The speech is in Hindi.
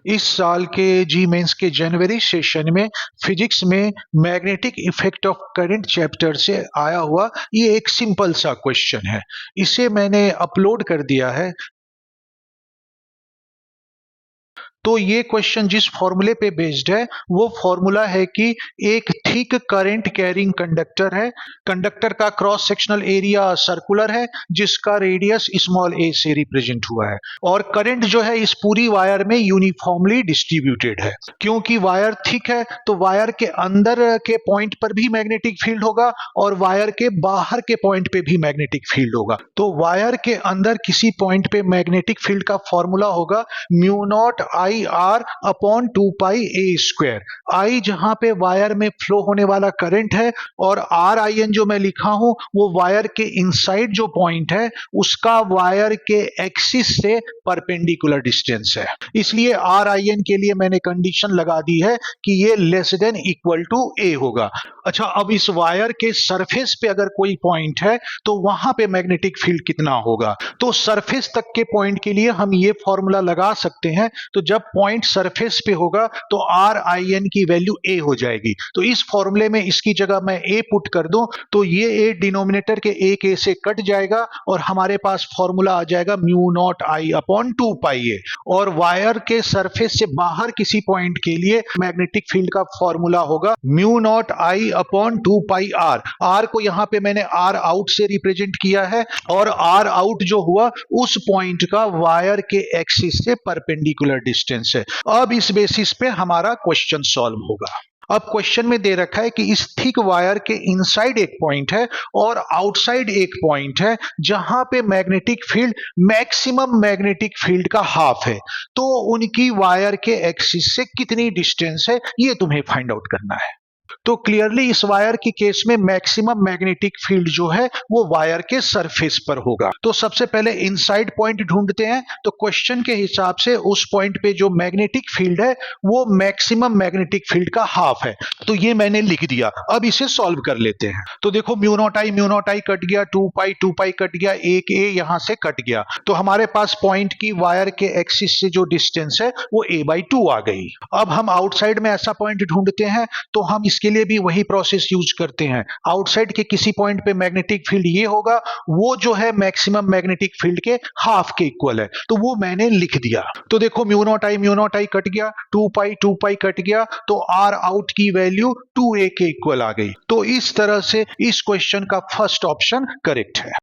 इस साल के जी मेंस के जनवरी सेशन में फिजिक्स में magnetic effect of current chapter से आया हुआ ये एक सिंपल सा क्वेश्चन है। इसे मैंने अपलोड कर दिया है। तो ये क्वेश्चन जिस फॉर्मूले पे बेस्ड है वो फॉर्मूला है कि एक थिक करंट कैरिंग कंडक्टर है, कंडक्टर का क्रॉस सेक्शनल एरिया सर्कुलर है जिसका रेडियस स्मॉल a से रिप्रेजेंट हुआ है और करंट जो है इस पूरी वायर में यूनिफॉर्मली डिस्ट्रीब्यूटेड है। क्योंकि वायर थिक है तो वायर के अंदर के पॉइंट पर भी मैग्नेटिक फील्ड होगा और वायर के बाहर के पॉइंट पे भी मैग्नेटिक फील्ड होगा। तो वायर के अंदर किसी पॉइंट पे मैग्नेटिक फील्ड का फॉर्मूला होगा mu naught I R upon 2 pi a square. I जहां पे वायर में फ्लो होने वाला करंट है और आर आई एन जो मैं लिखा हूं वो वायर के इनसाइड जो पॉइंट है उसका वायर के एक्सिस से परपेंडिकुलर डिस्टेंस है। इसलिए आर आई एन के लिए मैंने कंडीशन लगा दी है कि ये लेस देन इक्वल टू ए होगा। अच्छा, अब इस वायर के सरफेस पे अगर कोई पॉइंट है तो वहां पे मैग्नेटिक फील्ड कितना होगा? तो सरफेस तक के पॉइंट के लिए हम ये फॉर्मूला लगा सकते हैं। तो जब पॉइंट सरफेस पे होगा तो आर आई एन की वैल्यू ए हो जाएगी। तो इस फॉर्मूले में इसकी जगह मैं ए पुट कर दूं तो ये ए डिनोमिनेटर के एक ए से कट जाएगा और हमारे पास फॉर्मूला आ जाएगा mu naught I upon 2 pi ए। और वायर के सरफेस से बाहर किसी पॉइंट के लिए मैग्नेटिक फील्ड का फॉर्मूला होगा mu naught I upon 2 pi R. R को यहां पे मैंने आर आउट से रिप्रेजेंट किया है और आर आउट जो हुआ उस पॉइंट का वायर के एक्सिस से परपेंडिकुलर डिस्टेंस है। अब इस बेसिस पे हमारा क्वेश्चन सॉल्व होगा। अब क्वेश्चन में दे रखा है कि इस थिक वायर के इनसाइड एक पॉइंट है और आउटसाइड एक पॉइंट है जहां पे magnetic field maximum magnetic field का हाफ है। तो उनकी वायर के एक्सिस से कितनी डिस्टेंस है ये तुम्हें फाइंड आउट करना है। तो क्लियरली इस वायर की केस में मैक्सिमम मैग्नेटिक फील्ड जो है वो वायर के सरफेस पर होगा। तो सबसे पहले इनसाइड पॉइंट ढूंढते हैं। तो क्वेश्चन के हिसाब से उस पॉइंट पे जो मैग्नेटिक फील्ड है वो मैक्सिमम मैग्नेटिक फील्ड का हाफ है। तो ये मैंने लिख दिया। अब इसे सॉल्व कर लेते हैं। तो देखो म्यू नॉट आई कट गया, 2 पाई कट गया, एक ए यहां से कट गया। तो हमारे पास पॉइंट की वायर के एक्सिस से जो डिस्टेंस है वो a/2 आ गई। अब हम आउटसाइड में ऐसा पॉइंट ढूंढते हैं तो हम इसके लिए भी वही प्रोसेस यूज करते हैं। आउटसाइड के किसी पॉइंट पे मैग्नेटिक फील्ड ये होगा, वो जो है मैक्सिमम मैग्नेटिक फील्ड के हाफ के इक्वल है। तो वो मैंने लिख दिया। तो देखो म्यू नॉट आई कट गया, 2 पाई कट गया, तो आर आउट की वैल्यू 2a के इक्वल आ गई। तो इस तरह से इस क्वेश्चन का फर्स्ट ऑप्शन करेक्ट है।